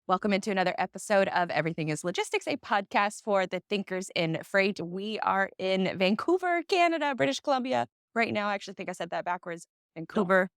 Welcome into another episode of Everything is Logistics, a podcast for the thinkers in freight. We are in Vancouver, Canada, British Columbia. Right now, I actually think I said that backwards. Vancouver,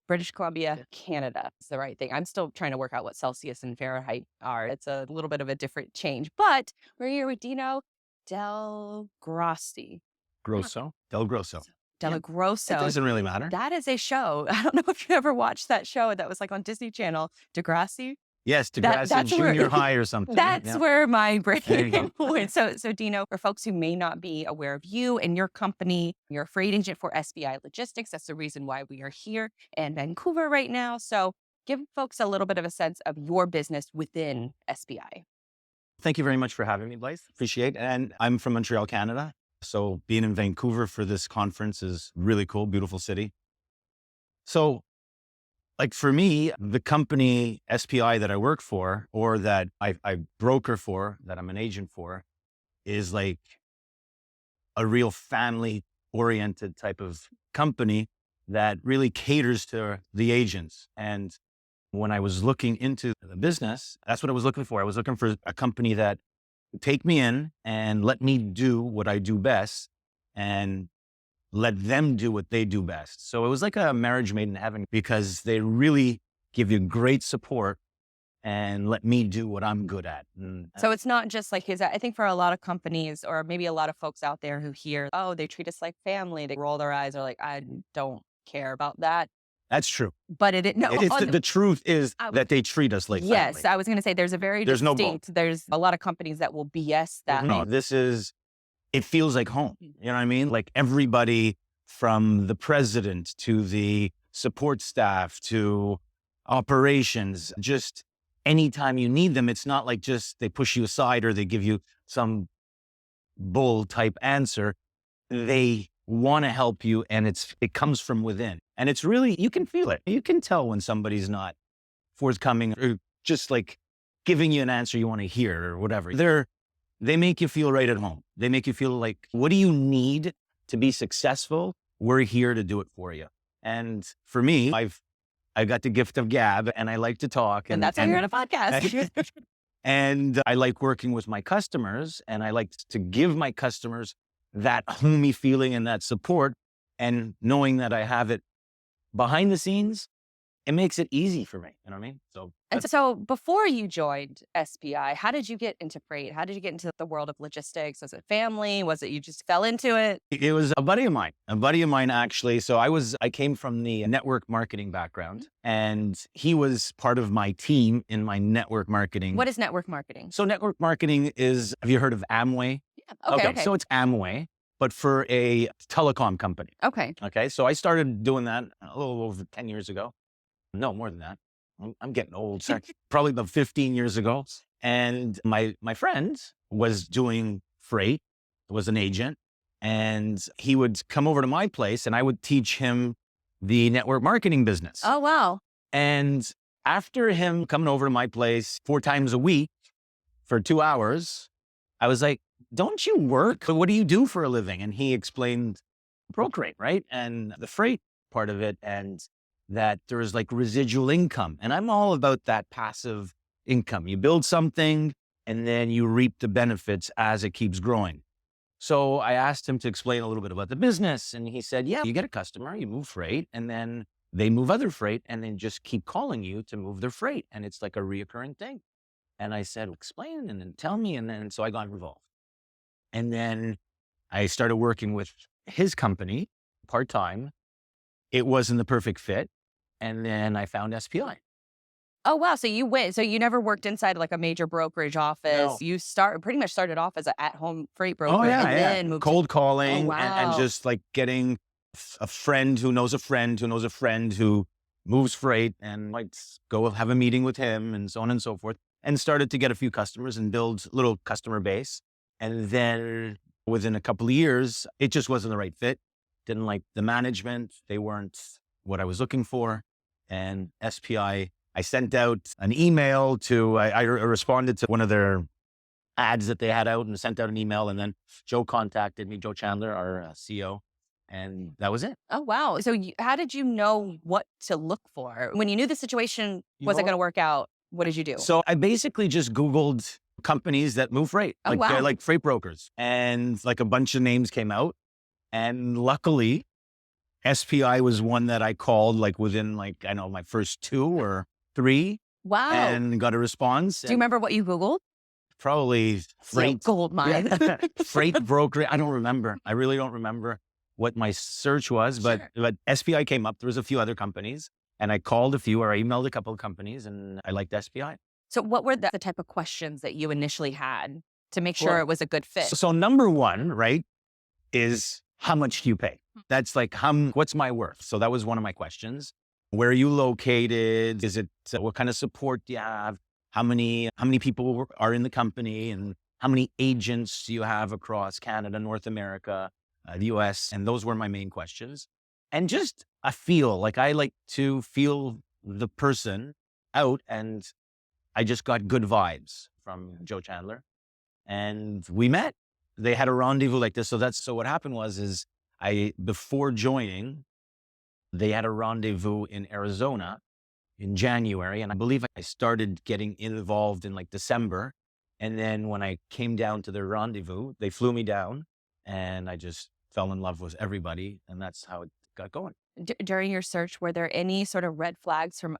British Columbia, Canada. It's the right thing. I'm still trying to work out what Celsius and Fahrenheit are. It's a little bit of a different change, but we're here with Dino Del Grossi. Del Grosso. Del Grosso. It doesn't really matter. That is a show. I don't know if you ever watched that show that was like on Disney Channel, Degrassi. Yes, Degrassi Junior High or something. That's where my brain go. went. So Dino, for folks who may not be aware of you and your company, you're a freight agent for SPI Logistics. That's the reason why we are here in Vancouver right now. So give folks a little bit of a sense of your business within SPI. Thank you very much for having me, Blythe. Appreciate it. And I'm from Montreal, Canada. So being in Vancouver for this conference is really cool, beautiful city. So like for me, the company SPI that I work for or that I broker for, that I'm an agent for, is like a real family-oriented type of company that really caters to the agents. And when I was looking into the business, that's what I was looking for. I was looking for a company that would take me in and let me do what I do best and let them do what they do best. So it was like a marriage made in heaven because they really give you great support and let me do what I'm good at. So it's not just like I think for a lot of companies or maybe a lot of folks out there who hear, oh, they treat us like family, they roll their eyes or like, I don't care about that. That's true. But the truth is that they treat us like family. Yes, I was going to say there's a very distinct, there's a lot of companies that will BS that. No, it feels like home. You know what I mean? Like everybody from the president to the support staff to operations, just anytime you need them, it's not like just they push you aside or they give you some bull type answer. They want to help you and it comes from within. And it's really, you can feel it. You can tell when somebody's not forthcoming or just like giving you an answer you want to hear or whatever. They make you feel right at home. They make you feel like, what do you need to be successful? We're here to do it for you. And for me, I got the gift of gab and I like to talk. And that's why you're on a podcast. And I like working with my customers and I like to give my customers that homey feeling and that support. And knowing that I have it behind the scenes, it makes it easy for me. You know what I mean? So before you joined SPI, how did you get into freight? How did you get into the world of logistics? Was it family? Was it you just fell into it? It was a buddy of mine actually. So I came from the network marketing background and he was part of my team in my network marketing. What is network marketing? So network marketing is, have you heard of Amway? Yeah. Okay. So it's Amway, but for a telecom company. Okay. So I started doing that a little over 10 years ago. No, more than that. I'm getting old. Probably about 15 years ago. And my friend was doing freight, was an agent, and he would come over to my place and I would teach him the network marketing business. Oh, wow. And after him coming over to my place 4 times a week for 2 hours, I was like, don't you work? What do you do for a living? And he explained brokerage, right? And the freight part of it. And that there is like residual income. And I'm all about that passive income. You build something and then you reap the benefits as it keeps growing. So I asked him to explain a little bit about the business. And he said, yeah, you get a customer, you move freight, and then they move other freight and then just keep calling you to move their freight. And it's like a reoccurring thing. And I said, explain and then tell me. And then so I got involved. And then I started working with his company part-time. It wasn't the perfect fit. And then I found SPI. Oh, wow. So you went, so you never worked inside like a major brokerage office. No. You pretty much started off as an at-home freight broker. Oh, yeah. And then moved cold calling Oh, wow. and just like getting a friend who knows a friend who knows a friend who moves freight and might go have a meeting with him and so on and so forth. And started to get a few customers and build a little customer base. And then within a couple of years, it just wasn't the right fit. Didn't like the management. They weren't what I was looking for. And SPI, I sent out an email I responded to one of their ads that they had out and sent out an email. And then Joe contacted me, Joe Chandler, our CEO. And that was it. Oh, wow. So how did you know what to look for? When you knew the situation wasn't going to work out, What did you do? So I basically just Googled companies that move freight, Oh, wow. like freight brokers, and like a bunch of names came out. And luckily, SPI was one that I called like within like, I know, my first 2 or 3 Wow. and got a response. Do you remember what you Googled? Probably freight. Gold mine. Yeah. Freight brokerage. I don't remember. I really don't remember what my search was, but SPI came up. There was a few other companies and I called a few or I emailed a couple of companies and I liked SPI. So what were the type of questions that you initially had to make sure it was a good fit? So number one, right, is how much do you pay? That's like, what's my worth? So that was one of my questions. Where are you located? Is it, what kind of support do you have? How many people are in the company and how many agents do you have across Canada, North America, the US? And those were my main questions. And just I like to feel the person out, and I just got good vibes from Joe Chandler and we met. They had a rendezvous like this. So what happened was before joining, they had a rendezvous in Arizona in January. And I believe I started getting involved in like December. And then when I came down to their rendezvous, they flew me down and I just fell in love with everybody. And that's how it got going. During your search, were there any sort of red flags from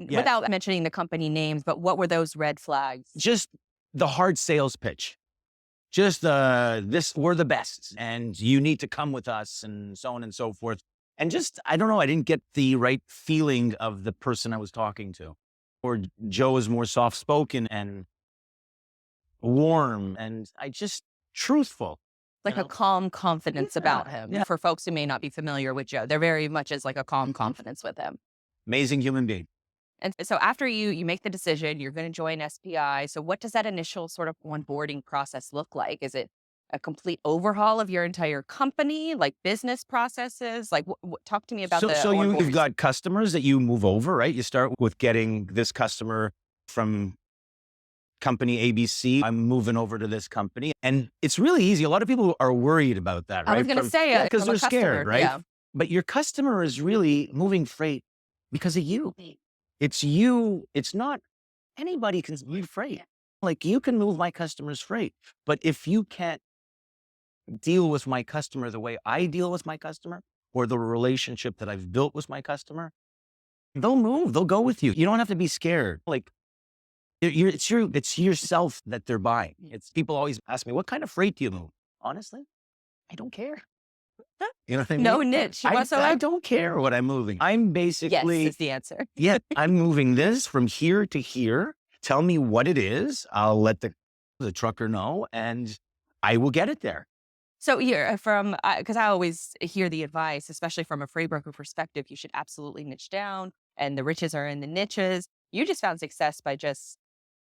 without mentioning the company names, but what were those red flags? Just the hard sales pitch. Just we're the best and you need to come with us and so on and so forth. And just, I don't know, I didn't get the right feeling of the person I was talking to. Or Joe is more soft-spoken and warm and truthful. Like a calm confidence about him. Yeah. For folks who may not be familiar with Joe, there very much is like a calm confidence with him. Amazing human being. And so after you make the decision, you're going to join SPI. So what does that initial sort of onboarding process look like? Is it a complete overhaul of your entire company, like business processes? Like, talk to me about So you've got customers that you move over, right? You start with getting this customer from company ABC. I'm moving over to this company. And it's really easy. A lot of people are worried about that, right? I was going to say it. Because they're scared, right? Yeah. But your customer is really moving freight because of you. It's you. It's not anybody can move freight. Like you can move my customer's freight. But if you can't deal with my customer the way I deal with my customer or the relationship that I've built with my customer, they'll move. They'll go with you. You don't have to be scared. Like it's yourself that they're buying. It's people always ask me, what kind of freight do you move? Honestly, I don't care. You know what I mean? No niche whatsoever. I don't care what I'm moving. I'm basically... Yes is the answer. Yeah, I'm moving this from here to here. Tell me what it is. I'll let the trucker know and I will get it there. So here because I always hear the advice, especially from a freight broker perspective, you should absolutely niche down and the riches are in the niches. You just found success by just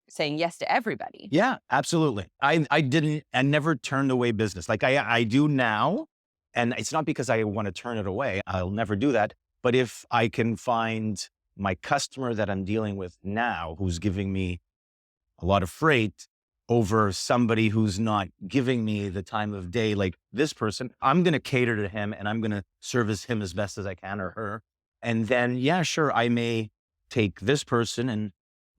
saying yes to everybody. Yeah, absolutely. I never turned away business. Like I do now. And it's not because I want to turn it away. I'll never do that. But if I can find my customer that I'm dealing with now, who's giving me a lot of freight over somebody who's not giving me the time of day, like this person, I'm going to cater to him and I'm going to service him as best as I can or her. And then, yeah, sure, I may take this person and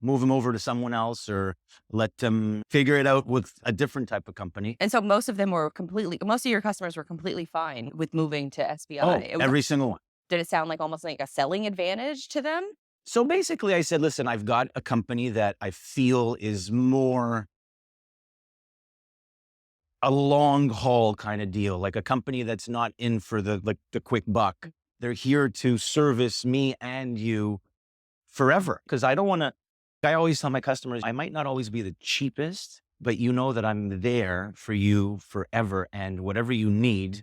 move them over to someone else or let them figure it out with a different type of company. And so most of your customers were completely fine with moving to SPI. Oh, every single one. Did it sound like almost like a selling advantage to them? So basically I said, listen, I've got a company that I feel is more a long haul kind of deal, like a company that's not in for the quick buck. They're here to service me and you forever. Because I always tell my customers, I might not always be the cheapest, but you know that I'm there for you forever. And whatever you need,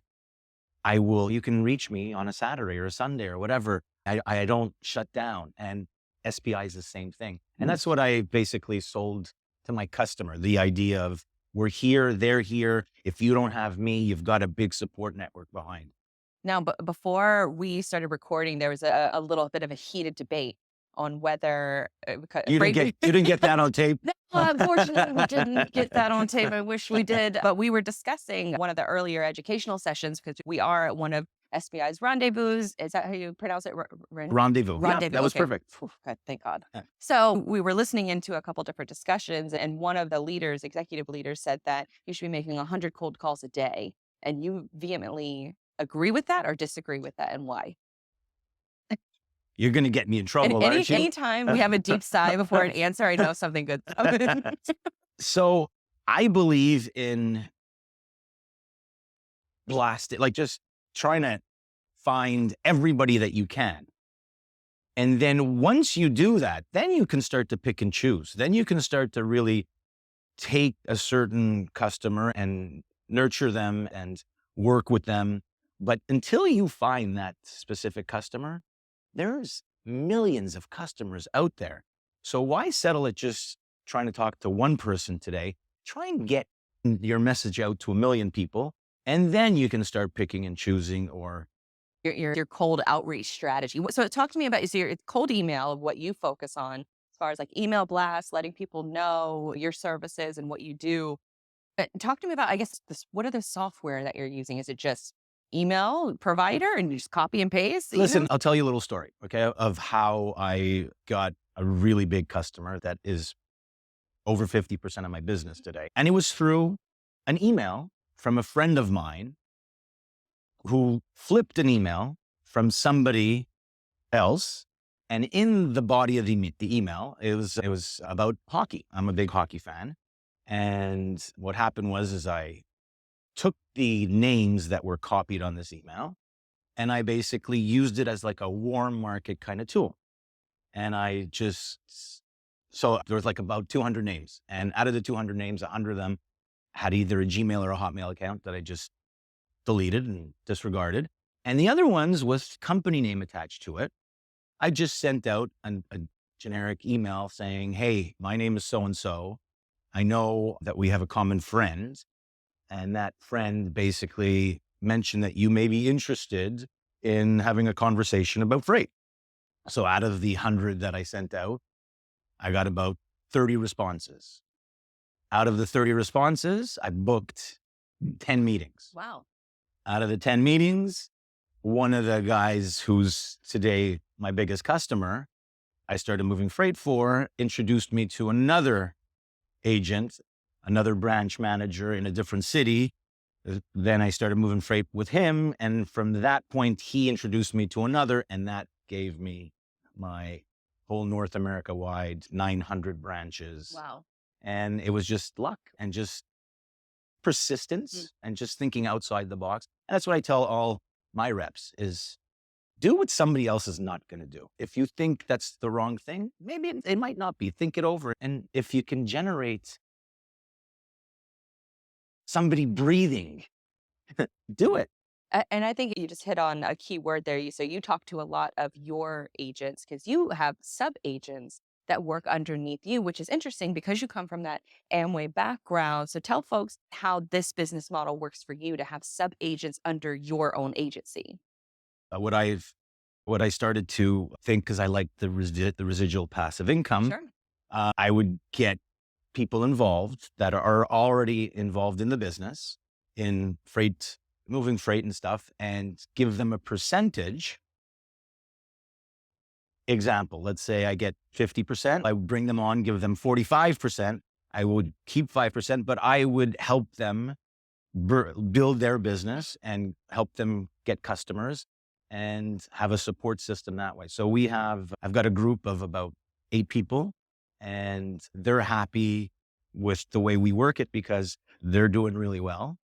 you can reach me on a Saturday or a Sunday or whatever. I don't shut down. And SPI is the same thing. And that's what I basically sold to my customer. The idea of we're here, they're here. If you don't have me, you've got a big support network behind. Now, before we started recording, there was a little bit of a heated debate on whether you didn't get that on tape. No, unfortunately, we didn't get that on tape. I wish we did. But we were discussing one of the earlier educational sessions because we are one of SPI's rendezvous. Is that how you pronounce it? Rendezvous. Yeah, Rendezvous. that was Okay. perfect. Okay, thank God. Yeah. So we were listening into a couple different discussions, and one of the leaders, executive leaders, said that you should be making 100 cold calls a day. And you vehemently agree with that or disagree with that, and why? You're going to get me in And trouble, aren't you? anytime we have a deep sigh before an answer, I know something good's coming. So I believe in blasting, like just trying to find everybody that you can. And then once you do that, then you can start to pick and choose. Then you can start to really take a certain customer and nurture them and work with them. But until you find that specific customer, there's millions of customers out there. So why settle at just trying to talk to one person today? Try and get your message out to 1 million people, and then you can start picking and choosing. Or Your cold outreach strategy. So talk to me about your cold email, what you focus on as far as like email blasts, letting people know your services and what you do. Talk to me about, I guess, what are the software that you're using? Is it just email provider and you just copy and paste? listen, I'll tell you a little story, okay, of how I got a really big customer that is over 50% of my business today. And it was through an email from a friend of mine who flipped an email from somebody else. And in the body of the email, it was about hockey. I'm a big hockey fan. And what happened was I took the names that were copied on this email, and I basically used it as like a warm market kind of tool. And so there was like about 200 names. And out of the 200 names, 100 of them had either a Gmail or a Hotmail account that I just deleted and disregarded. And the other ones with company name attached to it. I just sent out a generic email saying, hey, my name is so-and-so. I know that we have a common friend. And that friend basically mentioned that you may be interested in having a conversation about freight. So out of the 100 that I sent out, I got about 30 responses. Out of the 30 responses, I booked 10 meetings. Wow. Out of the 10 meetings, one of the guys who's today my biggest customer, I started moving freight for, introduced me to another agent, another branch manager in a different city. Then I started moving freight with him. And from that point, he introduced me to another, and that gave me my whole North America wide 900 branches. Wow. And it was just luck and just persistence and just thinking outside the box. And that's what I tell all my reps is do what somebody else is not going to do. If you think that's the wrong thing, maybe it might not be. Think it over. And if you can generate somebody breathing, do it. And I think you just hit on a key word there. So you talk to a lot of your agents because you have sub agents that work underneath you, which is interesting because you come from that Amway background. So tell folks how this business model works for you to have sub agents under your own agency. What I started to think, because I like the residual passive income, Sure. I would get people involved that are already involved in the business, in freight, moving freight and stuff, and give them a percentage. Example, let's say I get 50%. I would bring them on, give them 45%. I would keep 5%, but I would help them build their business and help them get customers and have a support system that way. So I've got a group of about 8 people, and they're happy with the way we work it because they're doing really well.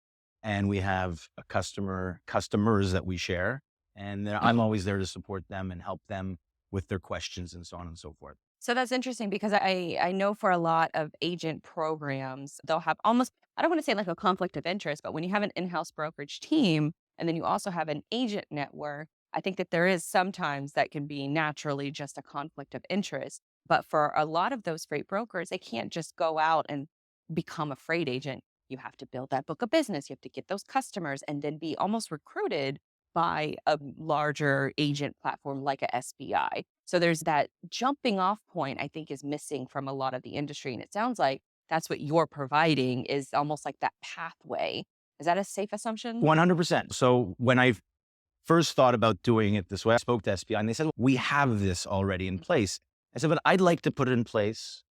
And we have customers that we share, and I'm always there to support them and help them with their questions and so on and so forth. So that's interesting because I know for a lot of agent programs, they'll have almost, I don't want to say like a conflict of interest, but when you have an in-house brokerage team and then you also have an agent network, I think that there is sometimes that can be naturally just a conflict of interest. But for a lot of those freight brokers, they can't just go out and become a freight agent. You have to build that book of business. You have to get those customers and then be almost recruited by a larger agent platform like a SPI. So there's that jumping off point I think is missing from a lot of the industry. And it sounds like that's what you're providing is almost like that pathway. Is that a safe assumption? 100%. So when I first thought about doing it this way, I spoke to SPI and they said, we have this already in place. I said, but I'd like to put it in place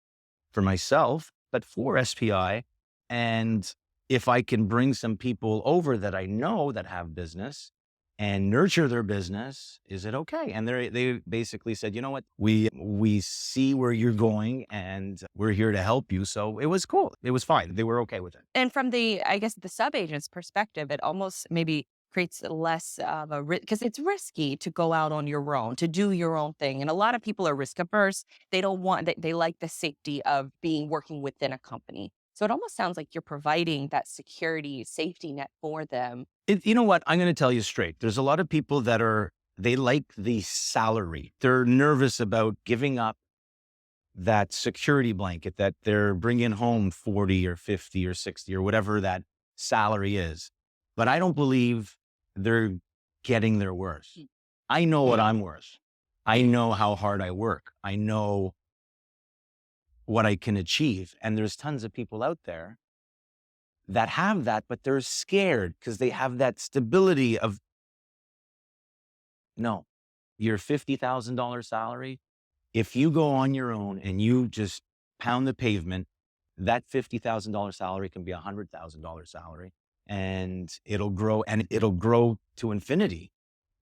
for myself, but for SPI. And if I can bring some people over that I know that have business and nurture their business, is it okay? And they basically said, you know what, we see where you're going and we're here to help you. So it was cool. It was fine. They were okay with it. And from the, I guess, the sub-agent's perspective, it almost maybe creates less of a risk because it's risky to go out on your own, to do your own thing. And a lot of people are risk averse. They don't want, they like the safety of working within a company. So it almost sounds like you're providing that security, safety net for them. You know what? I'm going to tell you straight. There's a lot of people that they like the salary. They're nervous about giving up that security blanket that they're bringing home 40 or 50 or 60 or whatever that salary is. But I don't believe they're getting their worth. I know what I'm worth. I know how hard I work. I know what I can achieve. And there's tons of people out there that have that, but they're scared because they have that stability of, no, your $50,000 salary, if you go on your own and you just pound the pavement, that $50,000 salary can be a $100,000 salary, and it'll grow to infinity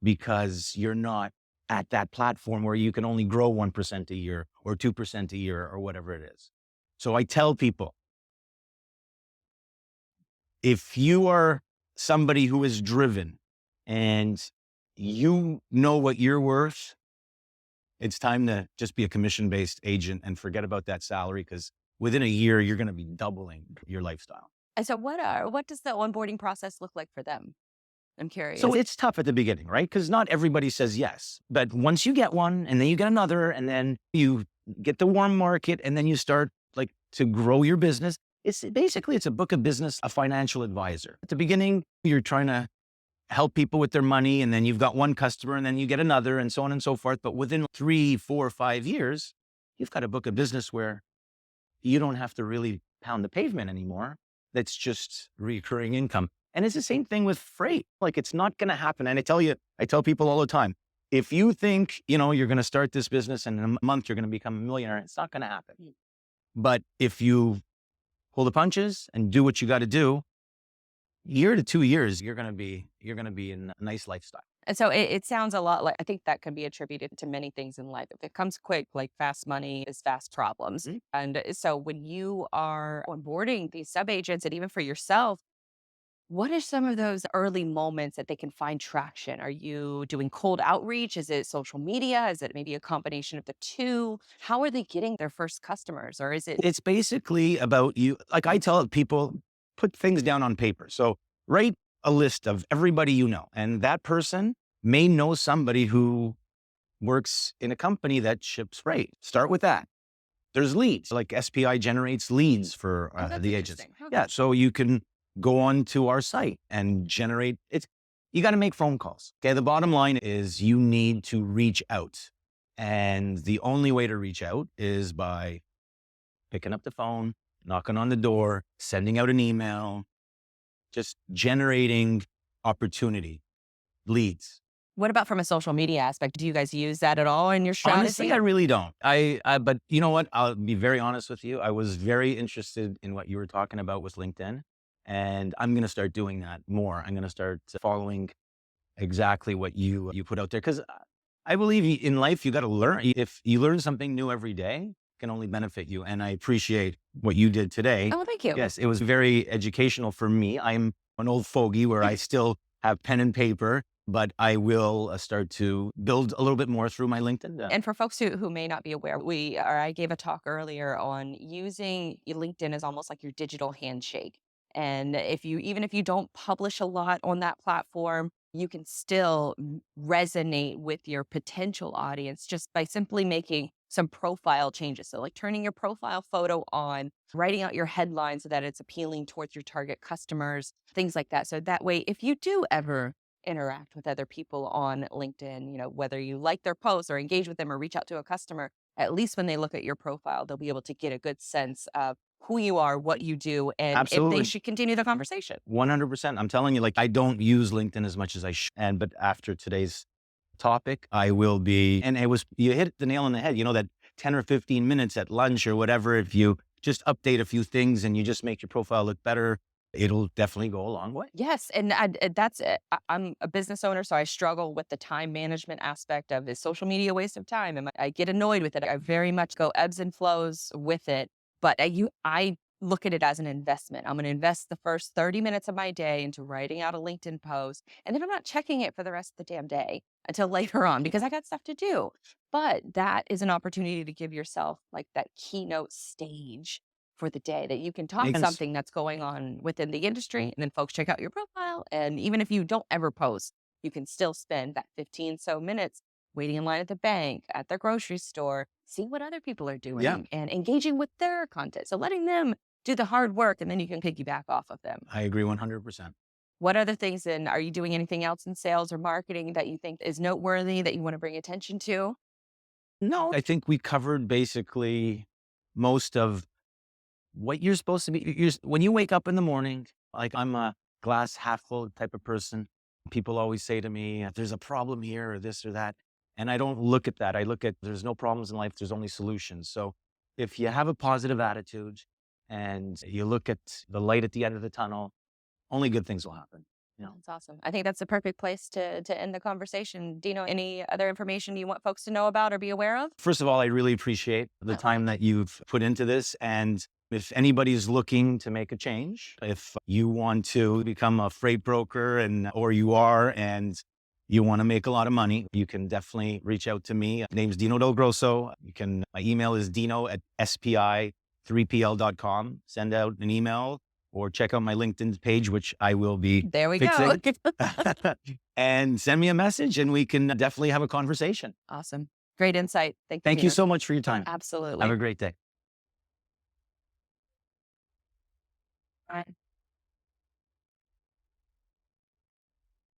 because you're not at that platform where you can only grow 1% a year or 2% a year or whatever it is. So I tell people, if you are somebody who is driven and you know what you're worth, it's time to just be a commission-based agent and forget about that salary, because within a year, you're going to be doubling your lifestyle. And so what does the onboarding process look like for them? I'm curious. So it's tough at the beginning, right? Because not everybody says yes. But once you get one and then you get another and then you get the warm market and then you start to grow your business, it's a book of business, a financial advisor. At the beginning, you're trying to help people with their money, and then you've got one customer and then you get another and so on and so forth. But within 3, 4, 5 years, you've got a book of business where you don't have to really pound the pavement anymore. That's just recurring income. And it's the same thing with freight. It's not going to happen. And I tell people all the time, if you think, you're going to start this business and in a month you're going to become a millionaire, it's not going to happen. But if you pull the punches and do what you got to do, year to 2 years, you're going to be in a nice lifestyle. And so it sounds a lot like, I think that can be attributed to many things in life. If it comes quick, like fast money is fast problems. Mm-hmm. And so when you are onboarding these sub-agents and even for yourself, what are some of those early moments that they can find traction? Are you doing cold outreach? Is it social media? Is it maybe a combination of the two? How are they getting their first customers? Or is it? It's basically about you. I tell people, put things down on paper. So write a list of everybody you know. And that person may know somebody who works in a company that ships freight. Start with that. There's leads. SPI generates leads for the agents. Okay. Yeah. So you can go on to our site and generate it. You got to make phone calls. Okay. The bottom line is you need to reach out. And the only way to reach out is by picking up the phone, knocking on the door, sending out an email, just generating opportunity, leads. What about from a social media aspect? Do you guys use that at all in your strategy? Honestly, I really don't. But you know what? I'll be very honest with you. I was very interested in what you were talking about with LinkedIn, and I'm going to start doing that more. I'm going to start following exactly what you put out there, because I believe in life, you got to learn. If you learn something new every day, it can only benefit you. And I appreciate what you did today. Oh, thank you. Yes, it was very educational for me. I'm an old fogey where I still have pen and paper, but I will start to build a little bit more through my LinkedIn. And for folks who may not be aware, I gave a talk earlier on using LinkedIn as almost like your digital handshake. And even if you don't publish a lot on that platform, you can still resonate with your potential audience just by simply making some profile changes. So turning your profile photo on, writing out your headline so that it's appealing towards your target customers, things like that. So that way, if you do ever interact with other people on LinkedIn, whether you like their posts or engage with them or reach out to a customer, at least when they look at your profile, they'll be able to get a good sense of who you are, what you do, and if they Absolutely. should continue the conversation. 100%. I'm telling you, like, I don't use LinkedIn as much as I should. But after today's topic, I will be, and you hit the nail on the head, that 10 or 15 minutes at lunch or whatever, if you just update a few things and you just make your profile look better, it'll definitely go a long way. Yes, and that's it. I'm a business owner, so I struggle with the time management aspect of, is social media a waste of time? And I get annoyed with it. I very much go ebbs and flows with it. But I look at it as an investment. I'm going to invest the first 30 minutes of my day into writing out a LinkedIn post, and then I'm not checking it for the rest of the damn day until later on because I got stuff to do. But that is an opportunity to give yourself like that keynote stage for the day, that you can talk Makes sense. something that's going on within the industry, and then folks check out your profile. And even if you don't ever post, you can still spend that 15 so minutes waiting in line at the bank, at the grocery store, seeing what other people are doing, Yeah. and engaging with their content. So letting them do the hard work, and then you can piggyback off of them. I agree 100%. What other things, and are you doing anything else in sales or marketing that you think is noteworthy that you want to bring attention to? No, I think we covered basically most of what you're supposed to be. When you wake up in the morning, like, I'm a glass half full type of person. People always say to me, there's a problem here or this or that. And I don't look at that. I look at, there's no problems in life, there's only solutions. So if you have a positive attitude and you look at the light at the end of the tunnel, only good things will happen. That's awesome. I think that's the perfect place to end the conversation. Dino, any other information you want folks to know about or be aware of? First of all, I really appreciate the time that you've put into this. And if anybody's looking to make a change, if you want to become a freight broker or you are, and you want to make a lot of money, you can definitely reach out to me. My name's Dino Del Grosso. My email is dino@spi3pl.com. Send out an email or check out my LinkedIn page, which I will be There we fixing. go. And send me a message and we can definitely have a conversation. Awesome. Great insight. Thank you Dino. so much for your time. Absolutely. Have a great day. Bye.